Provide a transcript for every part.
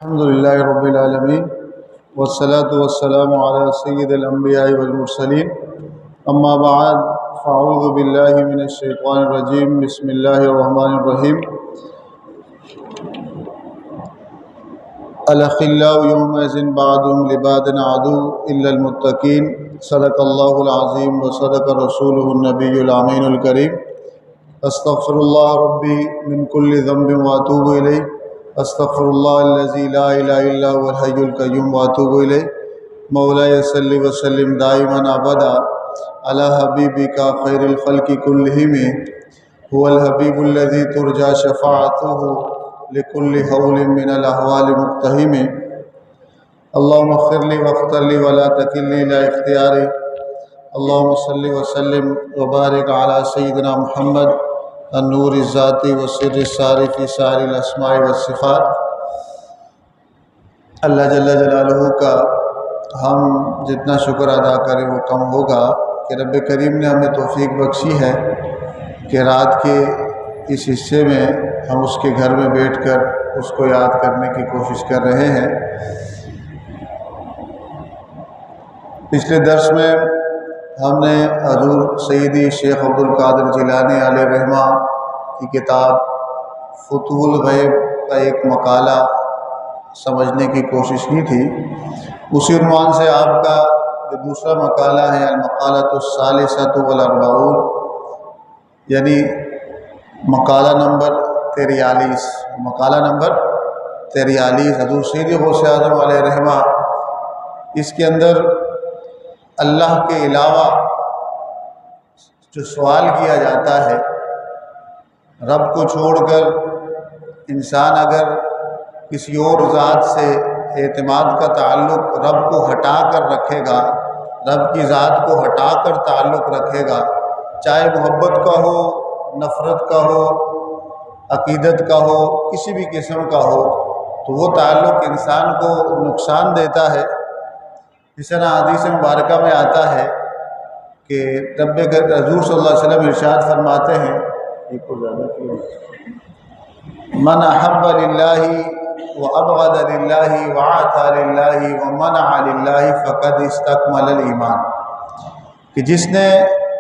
الحمد للہ رب العالمین والصلاة والسلام علی سید الانبیاء والمرسلین اما بعد فاعوذ باللہ من الشیطان الرجیم بسم اللہ الرحمن الرحیم الاخلاء یومئذ بعضهم لبعض عدو الا المتقین صدق اللہ العظیم وصدق رسولہ النبی الامین الکریم استغفر اللہ ربی من کل ذنب واتوب الیہ استغفر اللہ الذی لا الہ الا هو الحی القیوم واتوب الیہ مولاي صلی وسلم دائما ابدا علی حبیبک خیر الخلق کلہم هو الحبیب الذی ترجى شفاعته لكل حول من الاحوال مقتحم اللهم اغفر لي واغفر لي ولا تکلنی الى اختیاری اللهم صل وسلم وبارک علی سیدنا محمد النور الذاتی والسر الساری فی سائر الاسماء والصفات۔ اللہ جل جلالہ کا ہم جتنا شکر ادا کریں وہ کم ہوگا کہ رب کریم نے ہمیں توفیق بخشی ہے کہ رات کے اس حصے میں ہم اس کے گھر میں بیٹھ کر اس کو یاد کرنے کی کوشش کر رہے ہیں۔ پچھلے درس میں ہم نے حضور سیدی شیخ عبدالقادر جیلانی علیہ رحمہ کی کتاب فتوح الغیب کا ایک مقالہ سمجھنے کی کوشش کی تھی۔ اسی عنوان سے آپ کا جو دوسرا مقالہ ہے المقالۃ الثالثۃ والاربعون، یعنی مقالہ نمبر 43، مقالہ نمبر 43 حضور سیدی غوث اعظم علیہ رحمہ، اس کے اندر اللہ کے علاوہ جو سوال کیا جاتا ہے، رب کو چھوڑ کر انسان اگر کسی اور ذات سے اعتماد کا تعلق رب کو ہٹا کر رکھے گا، رب کی ذات کو ہٹا کر تعلق رکھے گا، چاہے محبت کا ہو، نفرت کا ہو، عقیدت کا ہو، کسی بھی قسم کا ہو، تو وہ تعلق انسان کو نقصان دیتا ہے۔ اس طرح حدیث مبارکہ میں آتا ہے کہ حضور صلی اللہ علیہ وسلم ارشاد فرماتے ہیں، من احب للہ وابغض للہ وعطى للہ ومنع للہ فقد استکمل الایمان، کہ جس نے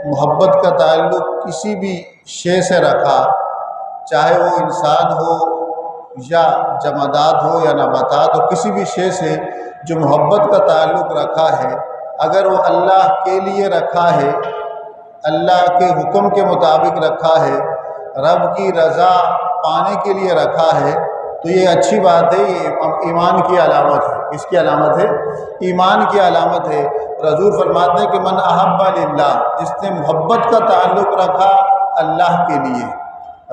محبت کا تعلق کسی بھی شے سے رکھا، چاہے وہ انسان ہو یا جمادات ہو یا نباتات ہو، کسی بھی شے سے جو محبت کا تعلق رکھا ہے، اگر وہ اللہ کے لیے رکھا ہے، اللہ کے حکم کے مطابق رکھا ہے، رب کی رضا پانے کے لیے رکھا ہے، تو یہ اچھی بات ہے، یہ ایمان کی علامت ہے۔ اس کی علامت ہے، ایمان کی علامت ہے۔ حضور فرماتے ہیں کہ من احب للہ، جس نے محبت کا تعلق رکھا اللہ کے لیے،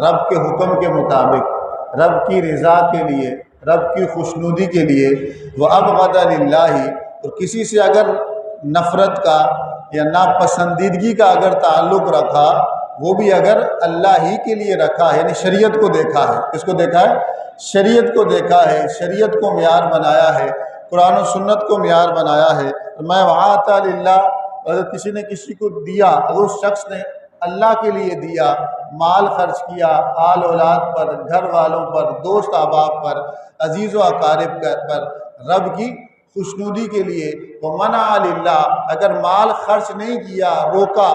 رب کے حکم کے مطابق، رب کی رضا کے لیے، رب کی خوشنودی کے لیے، وابغض للہ، اور کسی سے اگر نفرت کا یا ناپسندیدگی کا اگر تعلق رکھا، وہ بھی اگر اللہ ہی کے لیے رکھا ہے، یعنی شریعت کو دیکھا ہے۔ کس کو دیکھا ہے؟ شریعت کو دیکھا ہے، شریعت کو معیار بنایا ہے، قرآن و سنت کو معیار بنایا ہے۔ میں وعطى للہ، اگر کسی نے کسی کو دیا، اگر اس شخص نے اللہ کے لیے دیا، مال خرچ کیا، آل اولاد پر، گھر والوں پر، دوست احباب پر، عزیز و اقارب پر، رب کی خوشنودی کے لیے، ومنع للہ، اگر مال خرچ نہیں کیا، روکا،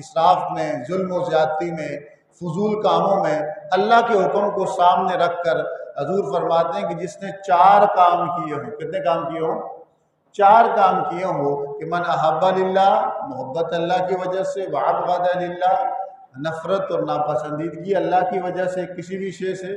اسراف میں، ظلم و زیادتی میں، فضول کاموں میں، اللہ کے حکم کو سامنے رکھ کر، حضور فرماتے ہیں کہ جس نے 4 کام کیے ہوں۔ کتنے کام کیے ہوں؟ 4 کام کیے ہوں کہ من احب للہ، محبت اللہ کی وجہ سے، وابغض للہ، نفرت اور ناپسندیدگی اللہ کی وجہ سے کسی بھی شے سے،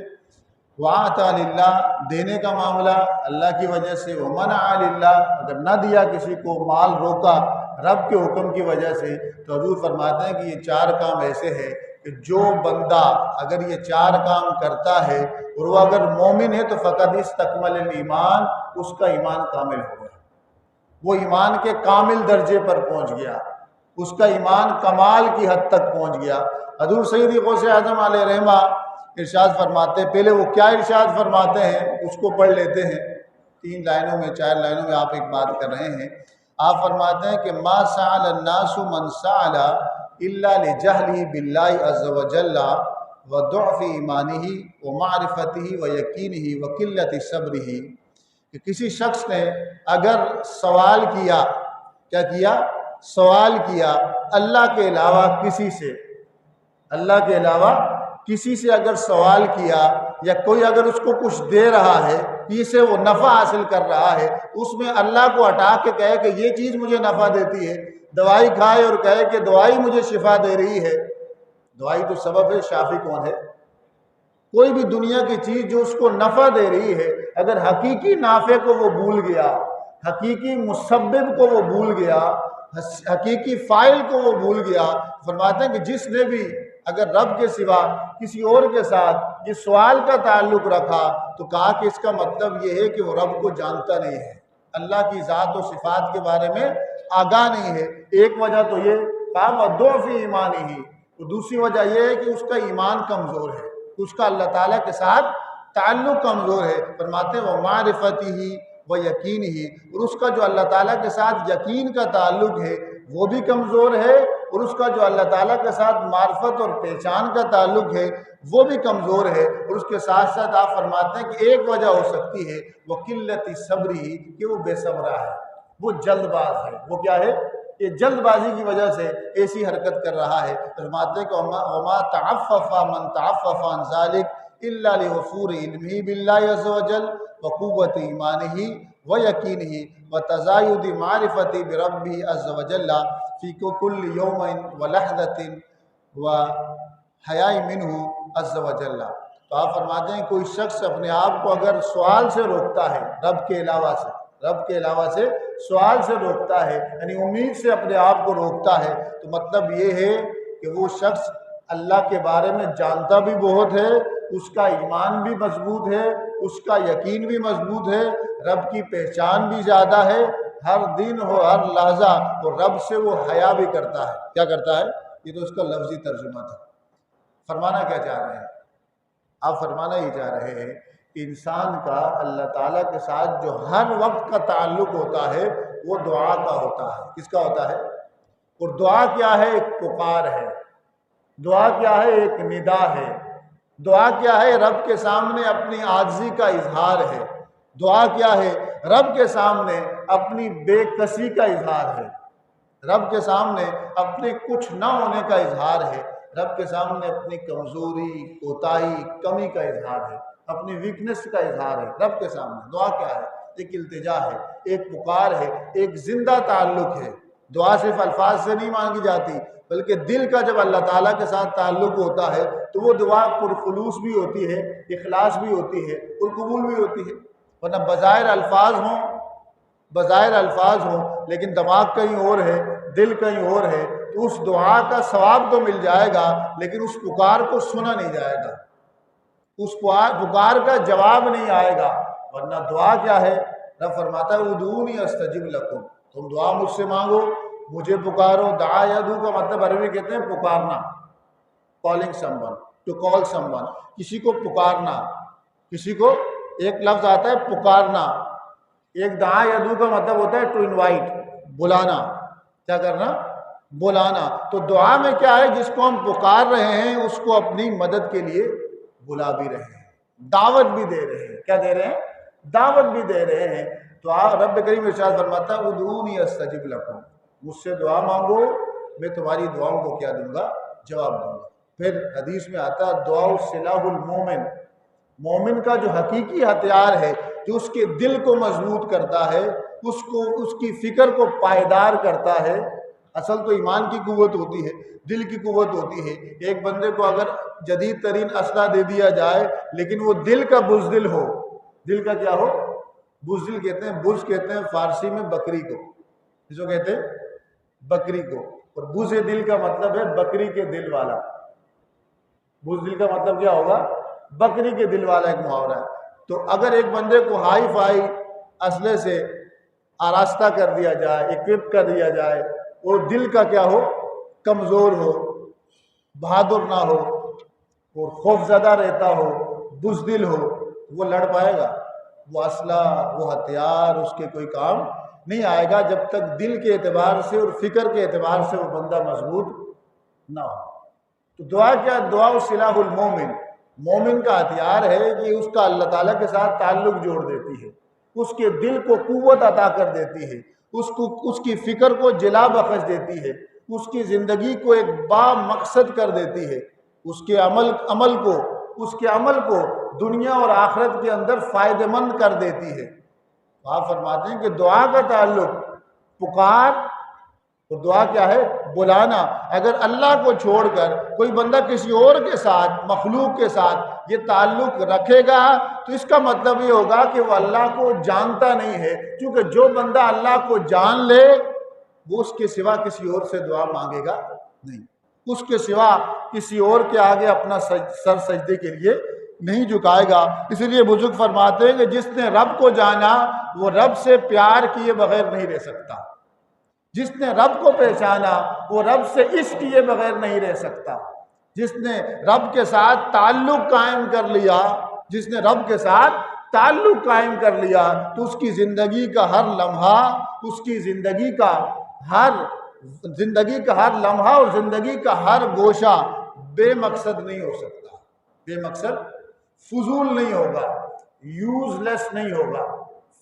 وعطى للہ، دینے کا معاملہ اللہ کی وجہ سے، ومنع للہ، اگر نہ دیا کسی کو، مال روکا رب کے حکم کی وجہ سے، تو حضور فرماتے ہیں کہ یہ 4 کام ایسے ہیں کہ جو بندہ اگر یہ 4 کام کرتا ہے اور وہ اگر مومن ہے تو فقط استکمل الایمان، اس کا ایمان کامل ہو گیا، وہ ایمان کے کامل درجے پر پہنچ گیا، اس کا ایمان کمال کی حد تک پہنچ گیا۔ حضور سیدی غوث اعظم علیہ رحمہ ارشاد فرماتے ہیں، پہلے وہ کیا ارشاد فرماتے ہیں اس کو پڑھ لیتے ہیں، 3 لائنوں میں 4 لائنوں میں آپ ایک بات کر رہے ہیں۔ آپ فرماتے ہیں کہ ما سأل الناس من سأل الا لجهله بالله عز وجل وضعف ایمانہ ومعرفتہ ویقینہ وقلت صبرہ، کہ کسی شخص نے اگر سوال کیا، کیا کیا؟ سوال کیا اللہ کے علاوہ کسی سے، اللہ کے علاوہ کسی سے اگر سوال کیا، یا کوئی اگر اس کو کچھ دے رہا ہے، جس سے وہ نفع حاصل کر رہا ہے، اس میں اللہ کو ہٹا کے کہے کہ یہ چیز مجھے نفع دیتی ہے، دوائی کھائے اور کہے کہ دوائی مجھے شفا دے رہی ہے، دوائی تو سبب ہے، شافی کون ہے؟ کوئی بھی دنیا کی چیز جو اس کو نفع دے رہی ہے، اگر حقیقی نافع کو وہ بھول گیا، حقیقی مسبب کو وہ بھول گیا، حقیقی فاعل کو وہ بھول گیا، فرماتے ہیں کہ جس نے بھی اگر رب کے سوا کسی اور کے ساتھ یہ سوال کا تعلق رکھا، تو کہا کہ اس کا مطلب یہ ہے کہ وہ رب کو جانتا نہیں ہے، اللہ کی ذات و صفات کے بارے میں آگاہ نہیں ہے۔ ایک وجہ تو یہ کہا وَضُعْفِ ایمانِہِ، اور دوسری وجہ یہ ہے کہ اس کا ایمان کمزور ہے، اس کا اللہ تعالیٰ کے ساتھ تعلق کمزور ہے۔ فرماتے ہیں وَمَعْرِفَتِهِ وَيَقِينِهِ، اور اس کا جو اللہ تعالیٰ کے ساتھ یقین کا تعلق ہے وہ بھی کمزور ہے، اور اس کا جو اللہ تعالیٰ کے ساتھ معرفت اور پہچان کا تعلق ہے وہ بھی کمزور ہے۔ اور اس کے ساتھ ساتھ آپ فرماتے ہیں کہ ایک وجہ ہو سکتی ہے وہ قلت صبری، کہ وہ بے صبرہ ہے، وہ جلد باز ہے۔ وہ کیا ہے؟ یہ جلد بازی کی وجہ سے ایسی حرکت کر رہا ہے۔ فرماتے ہیں کہ وما تعفف من تعفف عن ذلك الا لوفور علمه بالله عز وجل وقوة ایمانه ویقینه وتزاید معرفته بربه عز وجل فی کل یوم ولحظة وحیاء منه عز وجل۔ تو آپ فرماتے ہیں کوئی شخص اپنے آپ کو اگر سوال سے روکتا ہے، رب کے علاوہ سے، رب کے علاوہ سے سوال سے روکتا ہے، یعنی امید سے اپنے آپ کو روکتا ہے، تو مطلب یہ ہے کہ وہ شخص اللہ کے بارے میں جانتا بھی بہت ہے، اس کا ایمان بھی مضبوط ہے، اس کا یقین بھی مضبوط ہے، رب کی پہچان بھی زیادہ ہے، ہر دن ہو ہر لحظہ اور رب سے وہ حیا بھی کرتا ہے۔ کیا کرتا ہے؟ یہ تو اس کا لفظی ترجمہ تھا۔ فرمانا کیا چاہ رہے ہیں؟ آپ فرمانا یہ چاہ رہے ہیں کہ انسان کا اللہ تعالیٰ کے ساتھ جو ہر وقت کا تعلق ہوتا ہے وہ دعا کا ہوتا ہے۔ کس کا ہوتا ہے؟ اور دعا کیا ہے؟ ایک پکار ہے، دعا کیا ہے؟ ایک ندا ہے، دعا کیا ہے؟ رب کے سامنے اپنی عاجزی کا اظہار ہے، دعا کیا ہے؟ رب کے سامنے اپنی بے کسی کا اظہار ہے، رب کے سامنے اپنے کچھ نہ ہونے کا اظہار ہے، رب کے سامنے اپنی کمزوری، کوتاہی، کمی کا اظہار ہے، اپنی ویکنس کا اظہار ہے رب کے سامنے۔ دعا کیا ہے؟ ایک التجا ہے، ایک پکار ہے، ایک زندہ تعلق ہے۔ دعا صرف الفاظ سے نہیں مانگی جاتی، بلکہ دل کا جب اللہ تعالیٰ کے ساتھ تعلق ہوتا ہے تو وہ دعا پرخلوص بھی ہوتی ہے، اخلاص بھی ہوتی ہے اور قبول بھی ہوتی ہے۔ ورنہ بظاہر الفاظ ہوں لیکن دماغ کہیں اور ہے، دل کہیں اور ہے، تو اس دعا کا ثواب تو مل جائے گا لیکن اس پکار کو سنا نہیں جائے گا، اس پکار کا جواب نہیں آئے گا۔ ورنہ دعا کیا ہے؟ رب فرماتا ہے ادعونی استجب لکم، تم دعا مجھ سے مانگو، مجھے پکارو۔ دعا یدعو کا مطلب عربی کہتے ہیں پکارنا، calling someone, to call someone, کسی کو پکارنا، کسی کو ایک لفظ آتا ہے پکارنا، ایک دعا یدعو کا مطلب ہوتا ہے ٹو انوائٹ، بلانا، کیا کرنا؟ بلانا۔ تو دعا میں کیا ہے؟ جس کو ہم پکار رہے ہیں اس کو اپنی مدد کے لیے بلا بھی رہے ہیں، دعوت بھی دے رہے ہیں۔ کیا دے رہے ہیں؟ دعوت بھی دے رہے ہیں۔ تو رب کریم ارشاد فرماتا ہے ادعونی استجب لکم، مجھ سے دعا مانگو، میں تمہاری دعاؤں کو کیا دوں گا؟ جواب دوں گا۔ پھر حدیث میں آتا ہے دعا سلاح المومن، مومن کا جو حقیقی ہتھیار ہے، جو اس کے دل کو مضبوط کرتا ہے، اس کی فکر کو پائیدار کرتا ہے۔ اصل تو ایمان کی قوت ہوتی ہے، دل کی قوت ہوتی ہے۔ ایک بندے کو اگر جدید ترین اسلحہ دے دیا جائے لیکن وہ دل کا بزدل ہو، دل کا کیا ہو؟ بزدل کہتے ہیں، بز کہتے ہیں فارسی میں بکری کو، جس کو کہتے ہیں بکری کو، اور بز دل کا مطلب ہے بکری کے دل والا۔ بزدل کا مطلب کیا ہوگا؟ بکری کے دل والا ایک محاورہ ہے۔ تو اگر ایک بندے کو ہائی فائی اسلحے سے آراستہ کر دیا جائے، اکوپ کر دیا جائے، اور دل کا کیا ہو؟ کمزور ہو، بہادر نہ ہو اور خوف زدہ رہتا ہو، بزدل ہو، وہ لڑ پائے گا؟ وہ اسلحہ، وہ ہتھیار اس کے کوئی کام نہیں آئے گا جب تک دل کے اعتبار سے اور فکر کے اعتبار سے وہ بندہ مضبوط نہ ہو۔ تو دعا کیا؟ دعا سلاح المومن، مومن کا ہتھیار ہے کہ اس کا اللہ تعالیٰ کے ساتھ تعلق جوڑ دیتی ہے، اس کے دل کو قوت عطا کر دیتی ہے، اس کی فکر کو جلا بخش دیتی ہے، اس کی زندگی کو ایک با مقصد کر دیتی ہے، اس کے عمل کو دنیا اور آخرت کے اندر فائدہ مند کر دیتی ہے۔ آپ فرماتے ہیں کہ دعا کا تعلق پکار، اور دعا کیا ہے؟ بلانا۔ اگر اللہ کو چھوڑ کر کوئی بندہ کسی اور کے ساتھ، مخلوق کے ساتھ یہ تعلق رکھے گا تو اس کا مطلب یہ ہوگا کہ وہ اللہ کو جانتا نہیں ہے، کیونکہ جو بندہ اللہ کو جان لے وہ اس کے سوا کسی اور سے دعا مانگے گا نہیں، اس کے سوا کسی اور کے آگے اپنا سر سجدے کے لیے نہیں جھکائے گا۔ اس لیے بزرگ فرماتے ہیں کہ جس نے رب کو جانا وہ رب سے پیار کیے بغیر نہیں رہ سکتا، جس نے رب کو پہچانا وہ رب سے عشق کیے بغیر نہیں رہ سکتا، جس نے رب کے ساتھ تعلق قائم کر لیا، جس نے رب کے ساتھ تعلق قائم کر لیا تو اس کی زندگی کا ہر لمحہ، اس کی زندگی کا ہر لمحہ اور زندگی کا ہر گوشہ بے مقصد نہیں ہو سکتا، بے مقصد، فضول نہیں ہوگا، یوز لیس نہیں ہوگا،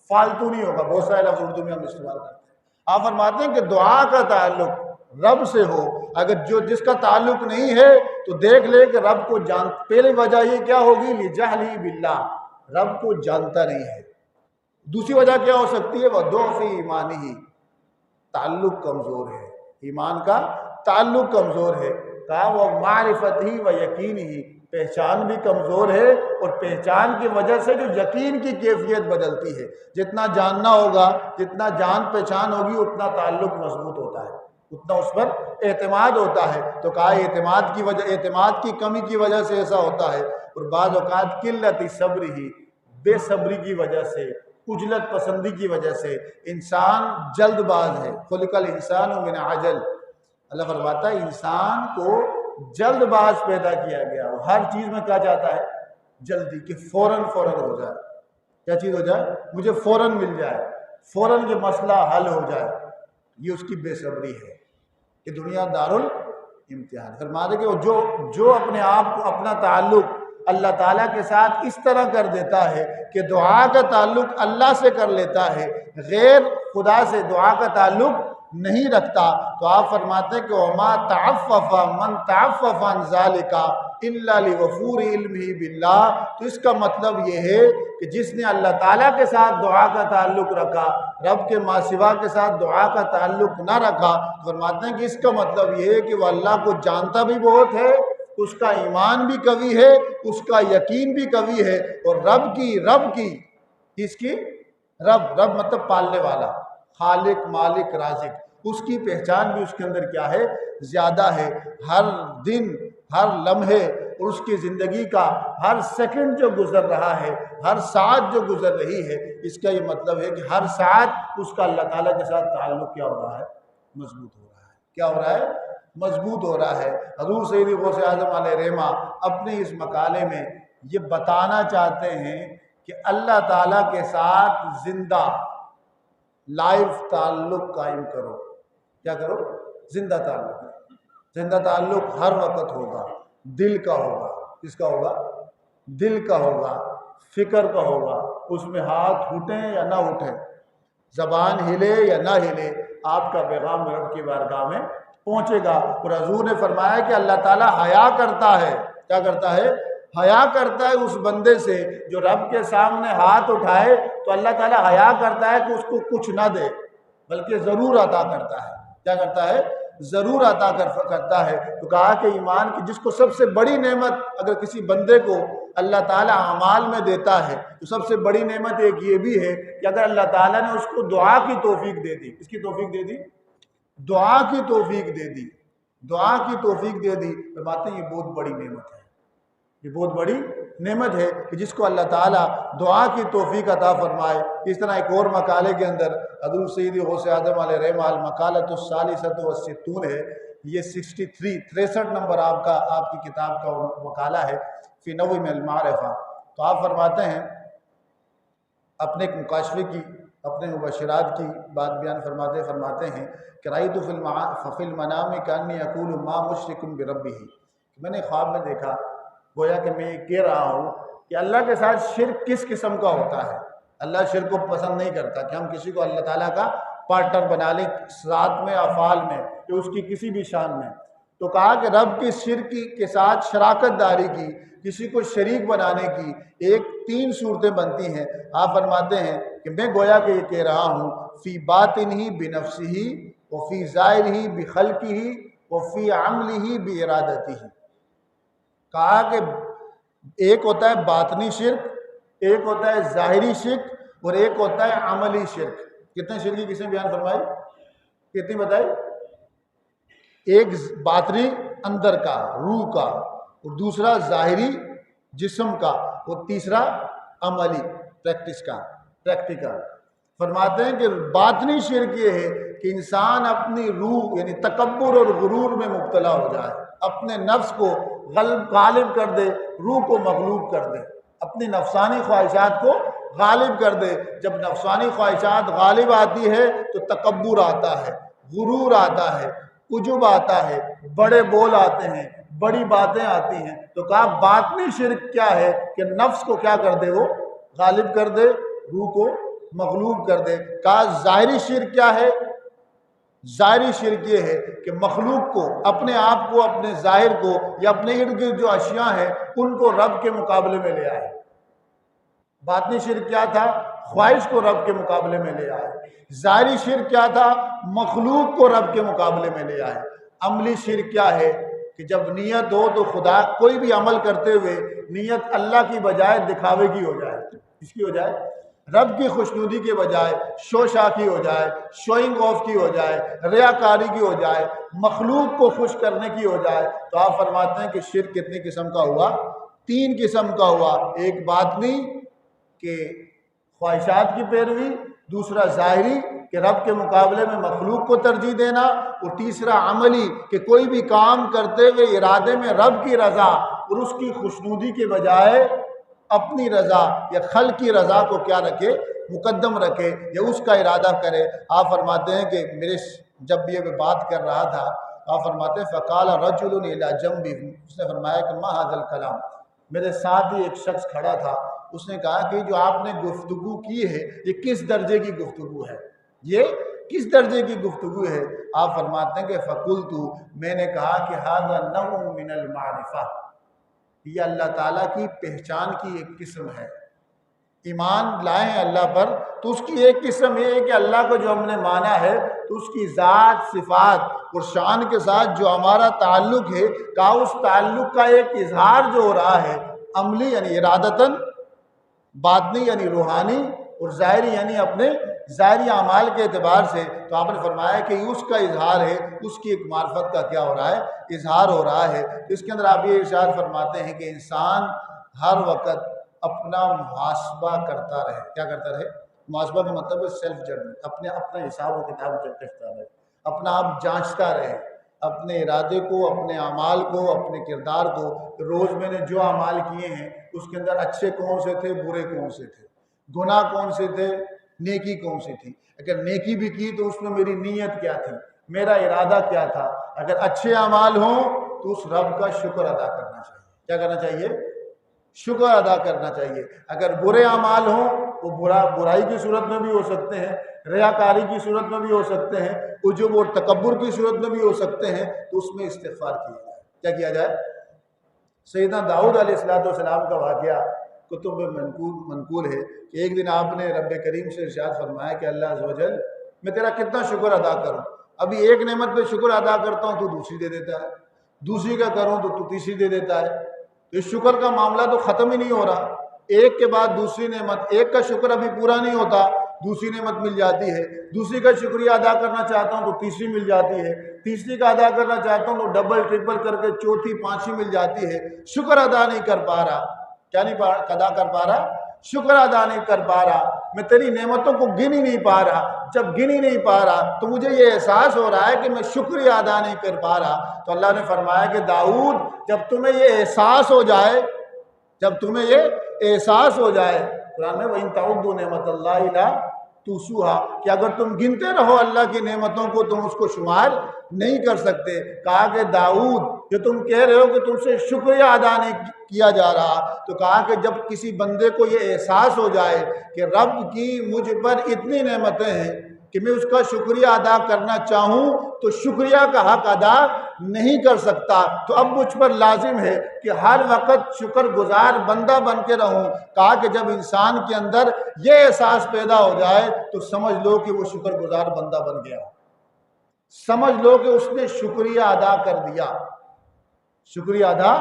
فالتو نہیں ہوگا۔ بہت سارے لفظ اردو میں ہم استعمال کرتے ہیں۔ آپ فرماتے ہیں کہ دعا کا تعلق رب سے ہو، اگر جس کا تعلق نہیں ہے تو دیکھ لے کہ رب کو پہلی وجہ یہ کیا ہوگی؟ لِجَهْلِهِ بِاللَّهِ، رب کو جانتا نہیں ہے۔ دوسری وجہ کیا ہو سکتی ہے؟ وَضُعْفِ ایمانِهِ، تعلق کمزور ہے، ایمان کا تعلق کمزور ہے۔ کہا وہ معرفت و یقین ہی، پہچان بھی کمزور ہے، اور پہچان کی وجہ سے جو یقین کی کیفیت بدلتی ہے، جتنا جاننا ہوگا، جتنا جان پہچان ہوگی، اتنا تعلق مضبوط ہوتا ہے، اتنا اس پر اعتماد ہوتا ہے۔ تو کہا اعتماد کی کمی کی وجہ سے ایسا ہوتا ہے، اور بعض اوقات قلت صبر ہی، بے صبری کی وجہ سے، عجلت پسندی کی وجہ سے انسان جلد باز ہے۔ خلق الانسان من عجل، اللہ فرماتا ہے انسان کو جلد باز پیدا کیا گیا، وہ ہر چیز میں کیا چاہتا ہے؟ جلدی، کہ فوراً ہو جائے۔ کیا چیز ہو جائے؟ مجھے فوراً مل جائے، فوراً یہ مسئلہ حل ہو جائے۔ یہ اس کی بے صبری ہے کہ دنیا دارالامتحان۔ فرماتے کہ جو اپنے آپ کو، اپنا تعلق اللہ تعالیٰ کے ساتھ اس طرح کر دیتا ہے کہ دعا کا تعلق اللہ سے کر لیتا ہے، غیر خدا سے دعا کا تعلق نہیں رکھتا، تو آپ فرماتے ہیں کہ وَمَا تَعَفَّفَ مَنْ تَعَفَّفَ عَنْ ذَلِكَ إِلَّا لِوَفُورِ عِلْمِهِ بِاللَّهِ۔ تو اس کا مطلب یہ ہے کہ جس نے اللہ تعالیٰ کے ساتھ دعا کا تعلق رکھا، رب کے ماں سوا کے ساتھ دعا کا تعلق نہ رکھا، فرماتے ہیں کہ اس کا مطلب یہ ہے کہ وہ اللہ کو جانتا بھی بہت ہے، اس کا ایمان بھی قوی ہے، اس کا یقین بھی قوی ہے، اور رب کی رب مطلب پالنے والا، خالق، مالک، رازق، اس کی پہچان بھی اس کے اندر کیا ہے؟ زیادہ ہے۔ ہر دن، ہر لمحے، اور اس کی زندگی کا ہر سیکنڈ جو گزر رہا ہے، ہر ساعت جو گزر رہی ہے، اس کا یہ مطلب ہے کہ ہر ساعت اس کا اللہ تعالیٰ کے ساتھ تعلق کیا ہو رہا ہے؟ مضبوط ہو رہا ہے۔ کیا ہو رہا ہے؟ مضبوط ہو رہا ہے۔ حضور سید غوث اعظم علیہ رحمہ اپنے اس مقالے میں یہ بتانا چاہتے ہیں کہ اللہ تعالیٰ کے ساتھ زندہ لائف تعلق قائم کرو۔ کیا کرو؟ زندہ تعلق ہر وقت ہوگا، دل کا ہوگا۔ کس کا ہوگا؟ دل کا ہوگا، فکر کا ہوگا۔ اس میں ہاتھ اٹھیں یا نہ اٹھیں، زبان ہلے یا نہ ہلے، آپ کا پیغام رب کی بارگاہ میں پہنچے گا۔ اور حضور نے فرمایا کہ اللہ تعالیٰ حیا کرتا ہے۔ کیا کرتا ہے؟ حیا کرتا ہے اس بندے سے جو رب کے سامنے ہاتھ اٹھائے، تو اللہ تعالیٰ حیا کرتا ہے کہ اس کو کچھ نہ دے، بلکہ ضرور عطا کرتا ہے۔ کیا کرتا ہے؟ ضرور عطا کرتا ہے۔ تو کہا کہ ایمان کی جس کو سب سے بڑی نعمت اگر کسی بندے کو اللہ تعالیٰ اعمال میں دیتا ہے، تو سب سے بڑی نعمت ایک یہ بھی ہے کہ اگر اللہ تعالیٰ نے اس کو دعا کی توفیق دے دی۔ اس کی توفیق دے دی؟ دعا کی توفیق دے دی، دعا کی توفیق دے دی۔ فرماتے ہیں یہ بہت بڑی نعمت ہے، یہ بہت بڑی نعمت ہے کہ جس کو اللہ تعالیٰ دعا کی توفیق عطا فرمائے۔ اس طرح ایک اور مقالے کے اندر حضور سید غوث اعظم علیہ رحمہ المقالۃ الثالثۃ والستون ہے، یہ 63 نمبر آپ کی کتاب کا مقالہ ہے فی نوم المعرفہ۔ تو آپ فرماتے ہیں اپنے ایک مکاشفے کی، اپنے مبشرات کی بات بیان فرماتے ہیں کہ رأیت فی المنام کأنی اقول ما مشرک بربہ، میں نے خواب میں دیکھا، گویا کہ میں یہ کہہ رہا ہوں کہ اللہ کے ساتھ شرک کس قسم کا ہوتا ہے۔ اللہ شرک کو پسند نہیں کرتا کہ ہم کسی کو اللہ تعالیٰ کا پارٹنر بنا لیں ذات میں افعال میں کہ اس کی کسی بھی شان میں. تو کہا کہ رب کی شرک کے ساتھ شراکت داری کی، کسی کو شریک بنانے کی 3 صورتیں بنتی ہیں. آپ فرماتے ہیں کہ میں گویا کہ یہ کہہ رہا ہوں فی باطنہ بنفسہ وفی ظاہرہ بخلقہ وفی عملہ بارادتہ. کہا کہ ایک ہوتا ہے باطنی شرک، ایک ہوتا ہے ظاہری شرک، اور ایک ہوتا ہے عملی شرک. کتنے شرک کی کس نے بیان فرمائی؟ کتنی بتائی؟ ایک باطنی اندر کا، روح کا، اور دوسرا ظاہری جسم کا، اور تیسرا عملی پریکٹیکل. فرماتے ہیں کہ باطنی شرک یہ ہے کہ انسان اپنی روح یعنی تکبر اور غرور میں مبتلا ہو جائے، اپنے نفس کو غالب کر دے، روح کو مغلوب کر دے، اپنی نفسانی خواہشات کو غالب کر دے. جب نفسانی خواہشات غالب آتی ہے تو تکبر آتا ہے، غرور آتا ہے، عجب آتا ہے، بڑے بول آتے ہیں، بڑی باتیں آتی ہیں. تو کہا باطنی شرک کیا ہے کہ نفس کو کیا کر دے، وہ غالب کر دے، روح کو مغلوب کر دے. کہا ظاہری شرک کیا ہے؟ ظاہری شرک یہ ہے کہ مخلوق کو، اپنے آپ کو، اپنے ظاہر کو یا اپنے ارد گرد جو اشیاء ہیں ان کو رب کے مقابلے میں لے آئے. باطنی شرک کیا تھا؟ خواہش کو رب کے مقابلے میں لے آئے. ظاہری شرک کیا تھا؟ مخلوق کو رب کے مقابلے میں لے آئے. عملی شرک کیا ہے کہ جب نیت ہو تو خدا کوئی بھی عمل کرتے ہوئے نیت اللہ کی بجائے دکھاوے کی ہو جائے. اس کی ہو جائے رب کی خوشنودی کے بجائے شوشا کی ہو جائے، شوئنگ آف کی ہو جائے، ریاکاری کی ہو جائے، مخلوق کو خوش کرنے کی ہو جائے. تو آپ فرماتے ہیں کہ شرک کتنی قسم کا ہوا؟ 3 قسم کا ہوا. ایک باطنی کہ خواہشات کی پیروی، دوسرا ظاہری کہ رب کے مقابلے میں مخلوق کو ترجیح دینا، اور تیسرا عملی کہ کوئی بھی کام کرتے ہوئے ارادے میں رب کی رضا اور اس کی خوشنودی کے بجائے اپنی رضا یا خلق کی رضا کو کیا رکھے، مقدم رکھے، یا اس کا ارادہ کرے. آپ فرماتے ہیں کہ میرے جب بھی میں بات کر رہا تھا، آپ فرماتے ہیں فقال رجل الی جنبی، اس نے فرمایا کہ ما ھذا الکلام، میرے ساتھ ہی ایک شخص کھڑا تھا. اس نے کہا کہ جو آپ نے گفتگو کی ہے یہ کس درجے کی گفتگو ہے، یہ کس درجے کی گفتگو ہے؟ آپ فرماتے ہیں کہ فقلت، میں نے کہا کہ ھذا نوع من المعرفہ، یہ اللہ تعالیٰ کی پہچان کی ایک قسم ہے. ایمان لائے ہیں اللہ پر تو اس کی ایک قسم یہ ہے کہ اللہ کو جو ہم نے مانا ہے تو اس کی ذات، صفات اور شان کے ساتھ جو ہمارا تعلق ہے، کا اس تعلق کا ایک اظہار جو ہو رہا ہے، عملی یعنی ارادتاً، باطنی یعنی روحانی، اور ظاہری یعنی اپنے ظاہری اعمال کے اعتبار سے. تو آپ نے فرمایا کہ اس کا اظہار ہے، اس کی ایک معرفت کا کیا ہو رہا ہے، اظہار ہو رہا ہے. اس کے اندر آپ یہ ارشاد فرماتے ہیں کہ انسان ہر وقت اپنا محاسبہ کرتا رہے. کیا کرتا رہے؟ محاسبہ کا مطلب ہے سیلف ججمنٹ، اپنا حساب و کتاب کرتا رہے، اپنا آپ جانچتا رہے، اپنے ارادے کو، اپنے اعمال کو، اپنے کردار کو. روز میں نے جو اعمال کیے ہیں اس کے اندر اچھے کون سے تھے، برے کون سے تھے، گناہ کون سے تھے، نیکی کون سی تھی. اگر نیکی بھی کی تو اس میں میری نیت کیا تھی، میرا ارادہ کیا تھا. اگر اچھے اعمال ہوں تو اس رب کا شکر ادا کرنا چاہیے. کیا کرنا چاہیے؟ شکر ادا کرنا چاہیے. اگر برے اعمال ہوں وہ برائی کی صورت میں بھی ہو سکتے ہیں، ریاکاری کی صورت میں بھی ہو سکتے ہیں، عجب اور تکبر کی صورت میں بھی ہو سکتے ہیں، تو اس میں استغفار کیا جائے. کیا کیا جائے؟ سیدنا داؤد علیہ السلام کا واقعہ کتب میں منقول ہے کہ ایک دن آپ نے رب کریم سے ارشاد فرمایا کہ اللہ عز و جل میں تیرا کتنا شکر ادا کروں، ابھی ایک نعمت پہ شکر ادا کرتا ہوں تو دوسری دے دیتا ہے، دوسری کا کروں تو تیسری دے دیتا ہے. تو اس شکر کا معاملہ تو ختم ہی نہیں ہو رہا، ایک کے بعد دوسری نعمت، ایک کا شکر ابھی پورا نہیں ہوتا، دوسری نعمت مل جاتی ہے، دوسری کا شکریہ ادا کرنا چاہتا ہوں تو تیسری مل جاتی ہے، تیسری کا ادا کرنا چاہتا ہوں تو ڈبل ٹرپل کر کے چوتھی پانچویں مل جاتی ہے. شکر ادا نہیں کر پا رہا. کیا نہیں ادا کر پا رہا؟ شکر ادا نہیں کر پا رہا. میں تیری نعمتوں کو گن ہی نہیں پا رہا. جب گن ہی نہیں پا رہا تو مجھے یہ احساس ہو رہا ہے کہ میں شکریہ ادا نہیں کر پا رہا. تو اللہ نے فرمایا کہ داؤد جب تمہیں یہ احساس ہو جائے، جب تمہیں یہ احساس ہو جائے، قرآن میں وَإِن تَعُدُّوا نِعْمَتَ اللَّهِ لَا تُحْصُوهَا، کہ اگر تم گنتے رہو اللہ کی نعمتوں کو تم اس کو شمار نہیں کر سکتے. کہا کہ داؤد جو تم کہہ رہے ہو کہ تم سے شکریہ ادا نہیں کیا جا رہا، تو کہا کہ جب کسی بندے کو یہ احساس ہو جائے کہ رب کی مجھ پر اتنی نعمتیں ہیں کہ میں اس کا شکریہ ادا کرنا چاہوں تو شکریہ کا حق ادا نہیں کر سکتا، تو اب مجھ پر لازم ہے کہ ہر وقت شکر گزار بندہ بن کے رہوں۔ کہا کہ جب انسان کے اندر یہ احساس پیدا ہو جائے تو سمجھ لو کہ وہ شکر گزار بندہ بن گیا، سمجھ لو کہ اس نے شکریہ ادا کر دیا، شکریہ ادا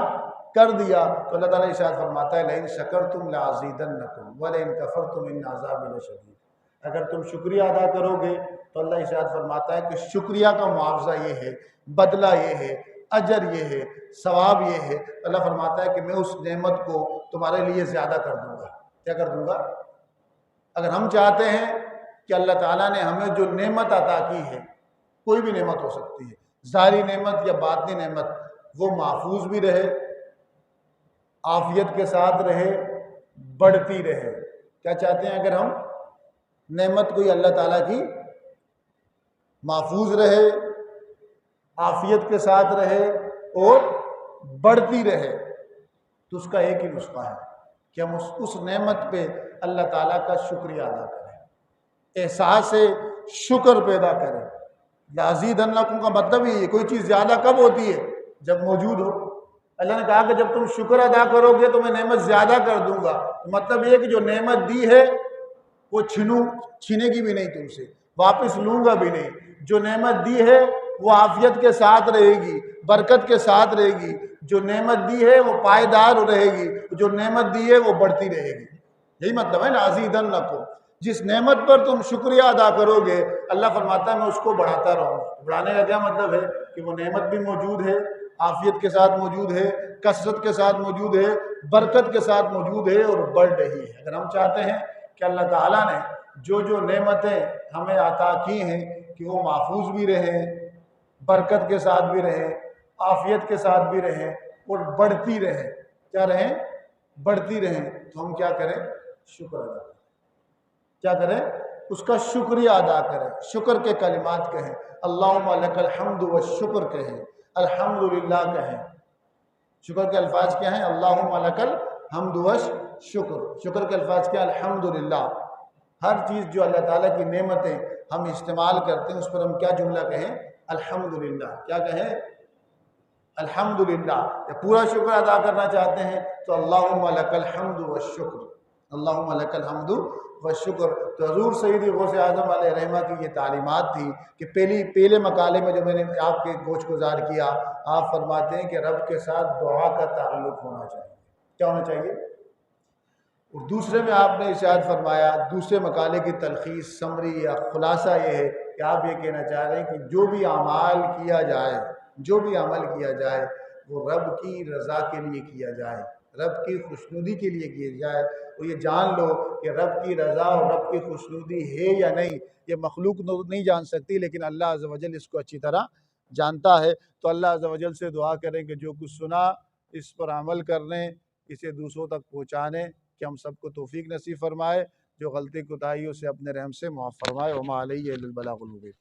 کر دیا۔ تو اللہ تعالیٰ ارشاد فرماتا ہے لئن شکرتم لازیدنکم ولئن کفرتم ان عذابی لشدید، اگر تم شکریہ ادا کرو گے تو اللہ ارشاد فرماتا ہے کہ شکریہ کا معاوضہ یہ ہے، بدلہ یہ ہے، اجر یہ ہے، ثواب یہ ہے۔ اللہ فرماتا ہے کہ میں اس نعمت کو تمہارے لیے زیادہ کر دوں گا۔ کیا کر دوں گا؟ اگر ہم چاہتے ہیں کہ اللہ تعالیٰ نے ہمیں جو نعمت عطا کی ہے، کوئی بھی نعمت ہو سکتی ہے، ظاہری نعمت یا باطنی نعمت، وہ محفوظ بھی رہے، عافیت کے ساتھ رہے، بڑھتی رہے۔ کیا چاہتے ہیں؟ اگر ہم نعمت کوئی اللہ تعالیٰ کی محفوظ رہے، عافیت کے ساتھ رہے اور بڑھتی رہے، تو اس کا ایک ہی نسخہ ہے کہ ہم اس نعمت پہ اللہ تعالیٰ کا شکریہ ادا کریں، احساس شکر پیدا کریں۔ لازیدنکم کا مطلب یہ ہے، کوئی چیز زیادہ کب ہوتی ہے؟ جب موجود ہو۔ اللہ نے کہا کہ جب تم شکر ادا کرو گے تو میں نعمت زیادہ کر دوں گا، مطلب یہ کہ جو نعمت دی ہے وہ چھینے کی بھی نہیں تم سے، واپس لوں گا بھی نہیں۔ جو نعمت دی ہے وہ عافیت کے ساتھ رہے گی، برکت کے ساتھ رہے گی۔ جو نعمت دی ہے وہ پائیدار رہے گی، جو نعمت دی ہے وہ بڑھتی رہے گی۔ یہی مطلب ہے لازیدنکم، جس نعمت پر تم شکریہ ادا کرو گے اللہ فرماتا ہے میں اس کو بڑھاتا رہوں گا۔ بڑھانے کا کیا مطلب ہے؟ کہ وہ نعمت بھی موجود ہے، عافیت کے ساتھ موجود ہے، کثرت کے ساتھ موجود ہے، برکت کے ساتھ موجود ہے اور بڑھ رہی ہے۔ اگر ہم چاہتے ہیں کہ اللہ تعالیٰ نے جو نعمتیں ہمیں عطا کی ہیں کہ وہ محفوظ بھی رہیں، برکت کے ساتھ بھی رہیں، عافیت کے ساتھ بھی رہیں اور بڑھتی رہیں، کیا رہیں؟ بڑھتی رہیں، تو ہم کیا کریں؟ شکر ادا کریں۔ کیا کریں؟ اس کا شکریہ ادا کریں، شکر کے کلمات کہیں، اللہم لک الحمد والشکر کہیں، الحمدللہ کہیں۔ شکر کے الفاظ کیا ہیں؟ اللہم لک الحمد والشکر۔ شکر کے الفاظ کیا؟ الحمدللہ۔ ہر چیز جو اللہ تعالیٰ کی نعمتیں ہم استعمال کرتے ہیں اس پر ہم کیا جملہ کہیں؟ الحمدللہ۔ کیا کہیں؟ الحمدللہ۔ یا پورا شکر ادا کرنا چاہتے ہیں تو اللہم لک الحمد والشکر، اللہم لک الحمد والشکر۔ تو حضور سیدی غوث اعظم علیہ رحمہ کی یہ تعلیمات تھی کہ پہلے مقالے میں جو میں نے آپ کے گوش گزار کیا، آپ فرماتے ہیں کہ رب کے ساتھ دعا کا تعلق ہونا چاہیے۔ کیا ہونا چاہیے؟ اور دوسرے میں آپ نے ارشاد فرمایا، دوسرے مقالے کی تلخیص، سمری یا خلاصہ یہ ہے کہ آپ یہ کہنا چاہ رہے ہیں کہ جو بھی اعمال کیا جائے، جو بھی عمل کیا جائے وہ رب کی رضا کے لیے کیا جائے، رب کی خوشنودی کے لیے کیا جائے۔ اور یہ جان لو کہ رب کی رضا اور رب کی خوشنودی ہے یا نہیں یہ مخلوق نہیں جان سکتی، لیکن اللہ عز و جل اس کو اچھی طرح جانتا ہے۔ تو اللہ عز و جل سے دعا کریں کہ جو کچھ سنا اس پر عمل کرنے، اسے دوسروں تک پہنچانے کہ ہم سب کو توفیق نصیب فرمائے، جو غلطی کوتاہیوں سے اپنے رحم سے معاف فرمائے۔ وما علیہ الا البلاغ المبین۔